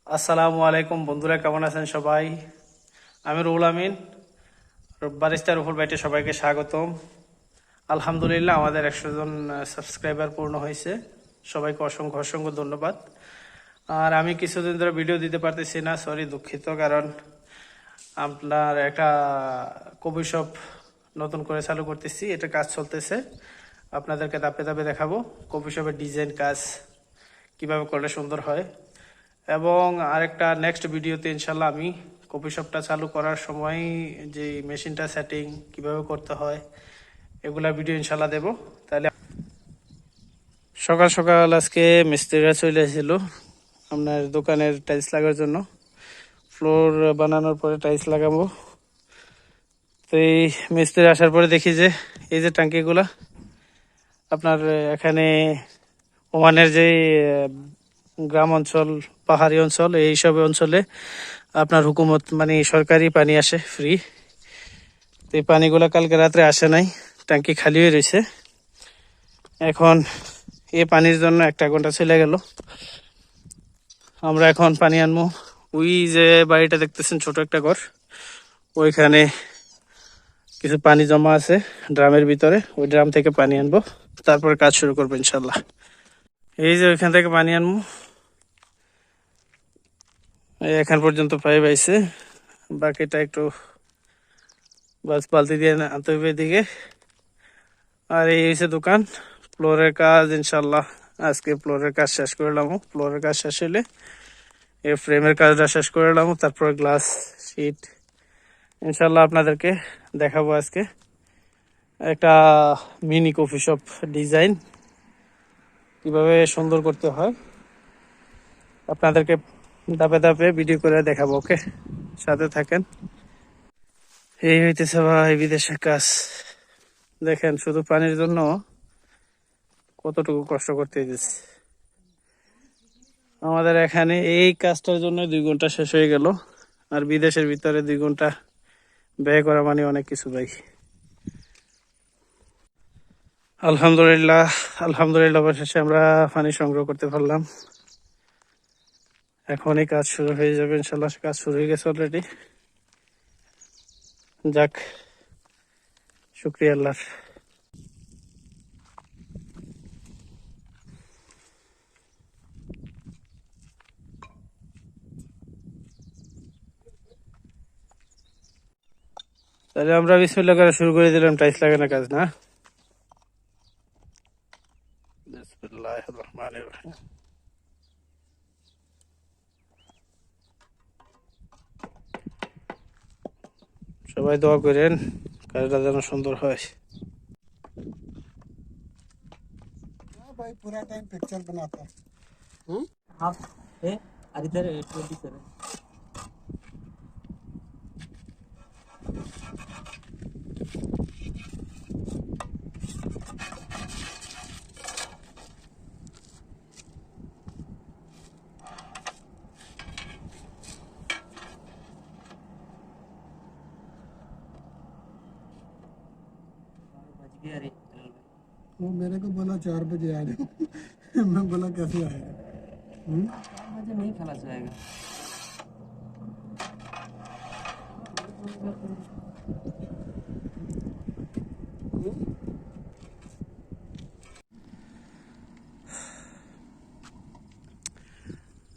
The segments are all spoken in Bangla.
আসসালামু আলাইকুম বন্ধুরা, কেমন আছেন সবাই? আমি রুহুল আমিন, বারিস্তা রুহুল বাইটে সবাইকে স্বাগতম। আলহামদুলিল্লাহ, আমাদের 100 জন সাবস্ক্রাইবার পূর্ণ হয়েছে। সবাইকে অসংখ্য অসংখ্য ধন্যবাদ। আর আমি কিছুদিন ধরে ভিডিও দিতে পারতেছি না, সরি, দুঃখিত। কারণ আপনার একটা কফি শপ নতুন করে চালু করতেছি, এটা কাজ চলতেছে। আপনাদেরকে ধাপে ধাপে দেখাবো কফি শপের ডিজাইন কাজ কিভাবে করলে সুন্দর হয়। এবং আরেকটা নেক্সট ভিডিওতে ইনশাল্লাহ আমি কফি শপটা চালু করার সময় যে মেশিনটা সেটিং কিভাবে করতে হয় এগুলা ভিডিও ইনশাল্লাহ দেব। তাহলে সকাল সকাল আজকে মিস্ত্রিরা চলে এসেছিল আপনার দোকানের টাইলস লাগার জন্য। ফ্লোর বানানোর পরে টাইলস লাগাবো। তো এই মিস্ত্রি আসার পরে দেখি যে এই যে টাঙ্কিগুলা আপনার এখানে ওমানের যে গ্রাম অঞ্চল, পাহাড়ি অঞ্চল, এইসব অঞ্চলে আপনার হুকুমত মানে সরকারি পানি আসে ফ্রি। তো এই পানিগুলো কালকে রাত্রে আসে নাই, ট্যাঙ্কি খালি হয়ে রয়েছে। এখন এই পানির জন্য 1 ঘন্টা চলে গেল। আমরা এখন পানি আনবো। ওই যে বাড়িটা দেখতেছেন, ছোট একটা ঘর, ওইখানে কিছু পানি জমা আছে ড্রামের ভিতরে, ওই ড্রাম থেকে পানি আনবো, তারপরে কাজ শুরু করবো ইনশাল্লাহ। এই যে ওইখান থেকে পানি আনবো, এখান পর্যন্ত পাইপ আইছে, বাকিটা একটু বাস বালতি দিয়ে আনতে হবে এদিকে। আর এই হচ্ছে দোকান। ফ্লোরের কাজ ইনশাল্লাহ আজকে ফ্লোরের কাজ শেষ করলাম। ফ্লোরের কাজ শেষ হলে এই ফ্রেমের কাজটা শেষ করলাম, তারপর গ্লাস শিট ইনশাল্লাহ আপনাদেরকে দেখাবো আজকে। একটা মিনি কফি শপ ডিজাইন কিভাবে সুন্দর করতে হয় আপনাদেরকে ধাপে ধাপে ভিডিও করে দেখাবো। ওকে, সাথে থাকেন। এই হইতেছে ভাই বিদেশের কাজ। দেখেন শুধু পানির জন্য কতটুকু কষ্ট করতে হইতেছে। আমাদের এখানে এই কাজটার জন্য 2 ঘন্টা শেষ হয়ে গেল, আর বিদেশের ভিতরে 2 ঘন্টা ব্যয় করা মানে অনেক কিছু ভাই। আলহামদুলিল্লাহ, আলহামদুলিল্লাহ, অবশেষে আমরা পানি সংগ্রহ করতে পারলাম। এখনই কাজ শুরু হয়ে যাবে ইনশাল্লাহ। কাজ শুরু হয়ে গেছে অলরেডি। যাক, শুক্রিয়া আল্লাহর। তাহলে আমরা বিসমিল্লাহ করে শুরু করে দিলাম টাইলস লাগানোর কাজ, না? বিসমিল্লাহির রহমানির রহিম। সবাই দোয়া করেন কাজটা যেন সুন্দর হয়। भाई पूरा टाइम पिक्चर बनाता है। हाफ है और इधर 27। अरे वो मेरे को बोला 4 बजे आ जाओ। मैं बोला कैसे आएगा? 4 बजे नहीं खलास जाएगा।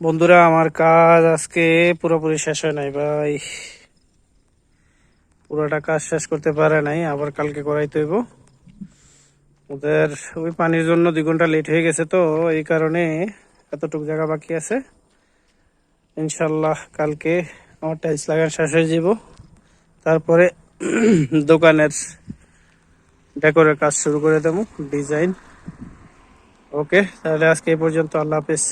বন্ধুরা, আমার কাজ আজকে পুরোপুরি শেষ হয় নাই ভাই। পুরোটা কাজ শেষ করতে পারে নাই, আবার কালকে করাইতে হইব। ওদের ওই পানির জন্য 2 ঘন্টা লেট হয়ে গেছে, তো এই কারণে এতটুকু জায়গা বাকি আছে। ইনশাল্লাহ কালকে আমার টাইলস লাগানো শেষ হয়ে যাব, তারপরে দোকানের ডেকোরের কাজ শুরু করে দেবো, ডিজাইন। ওকে, তাহলে আজকে এই পর্যন্ত। আল্লাহ হাফেজ।